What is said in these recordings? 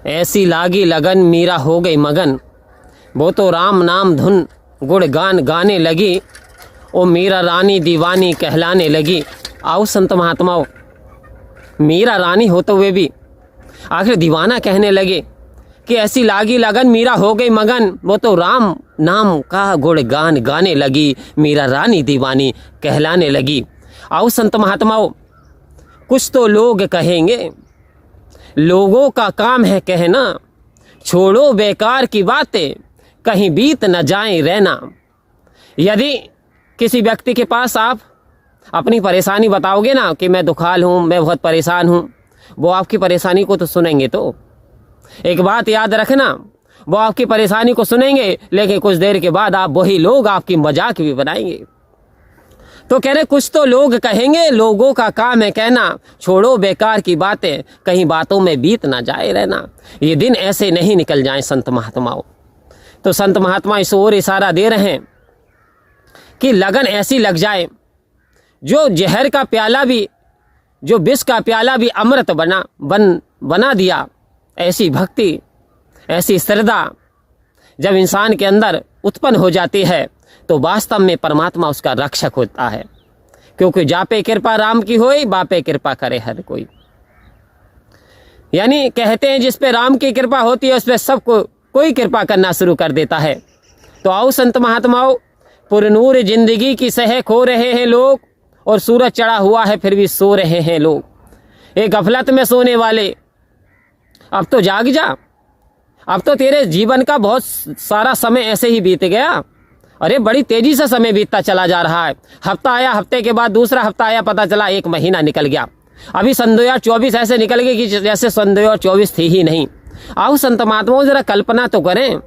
ऐसी लागी लगन मीरा हो गई मगन, वो तो राम नाम धुन गुण गान गाने लगी, ओ मीरा रानी दीवानी कहलाने लगी। आओ संत महात्माओं, मीरा रानी होते हुए भी आखिर दीवाना कहने लगे कि ऐसी लागी लगन मीरा हो गई मगन, वो तो राम नाम का गुण गान गाने लगी, मीरा रानी दीवानी कहलाने लगी। आओ संत महात्माओं, कुछ तो लोग कहेंगे, लोगों का काम है कहना, छोड़ो बेकार की बातें, कहीं बीत न जाए रहना। यदि किसी व्यक्ति के पास आप अपनी परेशानी बताओगे ना कि मैं दुखाल हूँ, मैं बहुत परेशान हूँ, वो आपकी परेशानी को तो सुनेंगे। तो एक बात याद रखना, वो आपकी परेशानी को सुनेंगे, लेकिन कुछ देर के बाद आप वही लोग आपकी मजाक भी बनाएंगे। तो कह रहे कुछ तो लोग कहेंगे, लोगों का काम है कहना, छोड़ो बेकार की बातें, कहीं बातों में बीत ना जाए रहना। ये दिन ऐसे नहीं निकल जाएं संत महात्माओं। तो संत महात्मा इस ओर इशारा दे रहे हैं कि लगन ऐसी लग जाए, जो जहर का प्याला भी, जो विष का प्याला भी अमृत बना दिया। ऐसी भक्ति, ऐसी श्रद्धा जब इंसान के अंदर उत्पन्न हो जाती है तो वास्तव में परमात्मा उसका रक्षक होता है। क्योंकि जापे कृपा राम की होई, बापे कृपा करे हर कोई। यानी कहते हैं जिस पे राम की कृपा होती है उस पे सबको कोई कृपा करना शुरू कर देता है। तो आओ संत महात्माओं, पुरनूर जिंदगी की सह खो रहे हैं लोग, और सूरज चढ़ा हुआ है फिर भी सो रहे हैं लोग। एक गफलत में सोने वाले, अब तो जाग जा, अब तो तेरे जीवन का बहुत सारा समय ऐसे ही बीत गया। अरे बड़ी तेजी से समय बीतता चला जा रहा है। हफ्ता आया, हफ्ते के बाद दूसरा हफ्ता आया, पता चला एक महीना निकल गया। अभी सन 2024 ऐसे निकल गई कि जैसे सन 2024 थी ही नहीं। आओ संत महात्माओं, जरा कल्पना तो करें,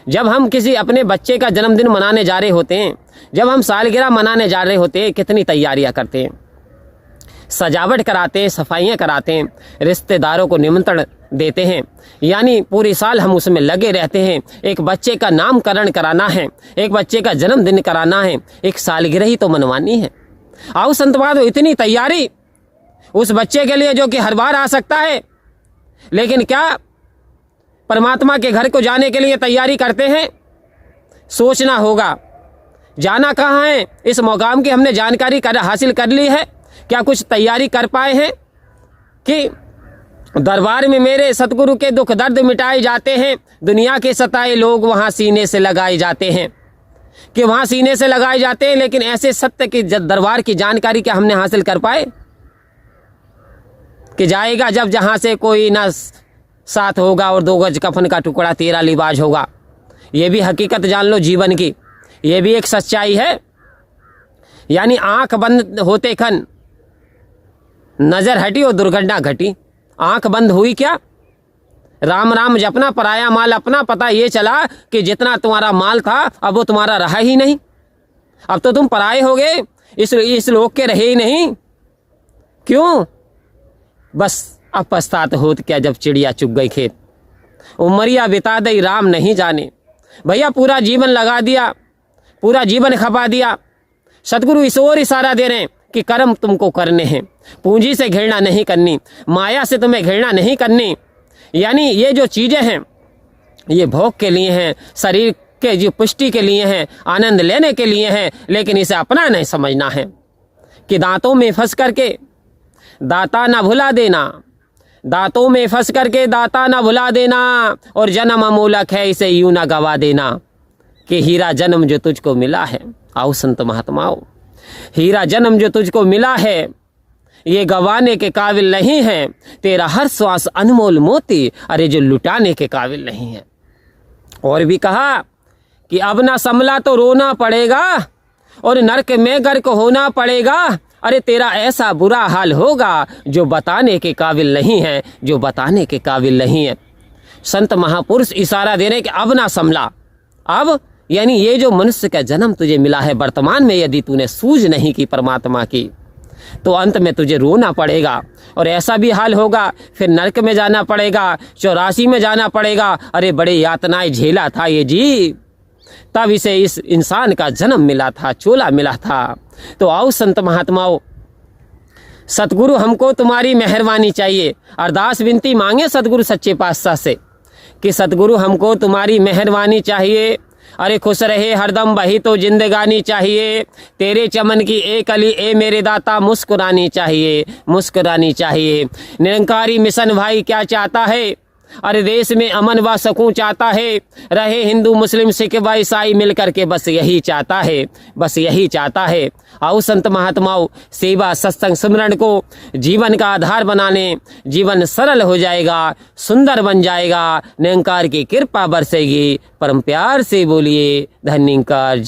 जब हम किसी अपने बच्चे का जन्मदिन मनाने जा रहे होते हैं, जब हम सालगिरह मनाने जा रहे होते हैं, कितनी तैयारियां करते हैं, सजावट कराते हैं, सफाइयाँ कराते हैं, रिश्तेदारों को निमंत्रण देते हैं। यानी पूरी साल हम उसमें लगे रहते हैं। एक बच्चे का नामकरण कराना है, एक बच्चे का जन्मदिन कराना है, एक सालगिरह ही तो मनवानी है। आओ संत महात्माओं, इतनी तैयारी उस बच्चे के लिए जो कि हर बार आ सकता है, लेकिन क्या परमात्मा के घर को जाने के लिए तैयारी करते हैं? सोचना होगा, जाना कहाँ है, इस मुकाम की हमने जानकारी हासिल कर ली है, क्या कुछ तैयारी कर पाए हैं कि दरबार में मेरे सतगुरु के दुख दर्द मिटाए जाते हैं, दुनिया के सताए लोग वहाँ सीने से लगाए जाते हैं, कि वहाँ सीने से लगाए जाते हैं, लेकिन ऐसे सत्य की दरबार की जानकारी क्या हमने हासिल कर पाए? कि जाएगा जब जहाँ से कोई ना साथ होगा और 2 गज कफन का टुकड़ा तेरा लिबाज होगा। ये भी हकीकत जान लो जीवन की, ये भी एक सच्चाई है। यानी आंख बंद होते खन नजर हटी और दुर्घटना घटी। आंख बंद हुई क्या, राम राम जपना, पराया माल अपना। पता ये चला कि जितना तुम्हारा माल था अब वो तुम्हारा रहा ही नहीं, अब तो तुम पराए हो गए, इस लोक के रहे ही नहीं। क्यों? बस अब पछतात होत क्या जब चिड़िया चुग गई खेत, उमरिया बिता दई राम नहीं जाने। भैया पूरा जीवन लगा दिया, पूरा जीवन खपा दिया। सतगुरु इस ओर इशारा दे रहे हैं कि कर्म तुमको करने हैं, पूंजी से घृणा नहीं करनी, माया से तुम्हें घृणा नहीं करनी। यानी ये जो चीज़ें हैं ये भोग के लिए हैं, शरीर के जो पुष्टि के लिए हैं, आनंद लेने के लिए हैं, लेकिन इसे अपना नहीं समझना है कि दांतों में फंस करके दाता ना भुला देना, दांतों में फंस करके दाता ना भुला देना, और जन्म अमूलक है इसे यूं ना गवा देना, कि हीरा जन्म जो तुझको मिला है। आओ संत महात्माओं, हीरा जन्म जो तुझको मिला है ये गवाने के काबिल नहीं है, तेरा हर श्वास अनमोल मोती, अरे जो लुटाने के काबिल नहीं है। और भी कहा कि अब ना संभला तो रोना पड़ेगा, और नरक में गर्क होना पड़ेगा, अरे तेरा ऐसा बुरा हाल होगा जो बताने के काबिल नहीं है, जो बताने के काबिल नहीं है। संत महापुरुष इशारा दे रहे हैं कि अब ना संभला, अब यानी ये जो मनुष्य का जन्म तुझे मिला है वर्तमान में, यदि तूने सूझ नहीं की परमात्मा की, तो अंत में तुझे रोना पड़ेगा, और ऐसा भी हाल होगा फिर नरक में जाना पड़ेगा, 84 में जाना पड़ेगा। अरे बड़े यातनाएं झेला था ये जी, तब इसे इस इंसान का जन्म मिला था, चोला मिला था। तो आओ संत महात्माओं, सतगुरु हमको तुम्हारी मेहरबानी चाहिए। अरदास विनती मांगे सतगुरु सच्चे पातशाह से कि सतगुरु हमको तुम्हारी मेहरबानी चाहिए। अरे खुश रहे हरदम वही तो जिंदगानी चाहिए। तेरे चमन की एक अली ए मेरे दाता मुस्कुरानी चाहिए, मुस्कुरानी चाहिए। निरंकारी मिशन भाई क्या चाहता है? अरे देश में अमन व सुकून चाहता है। रहे हिंदू मुस्लिम सिख व ईसाई मिलकर के बस यही चाहता है, बस यही चाहता है। आओ संत महात्माओं, सेवा सत्संग सिमरन को जीवन का आधार बनाने, जीवन सरल हो जाएगा, सुंदर बन जाएगा, निरंकार की कृपा बरसेगी। परम प्यार से बोलिए धन्यकार।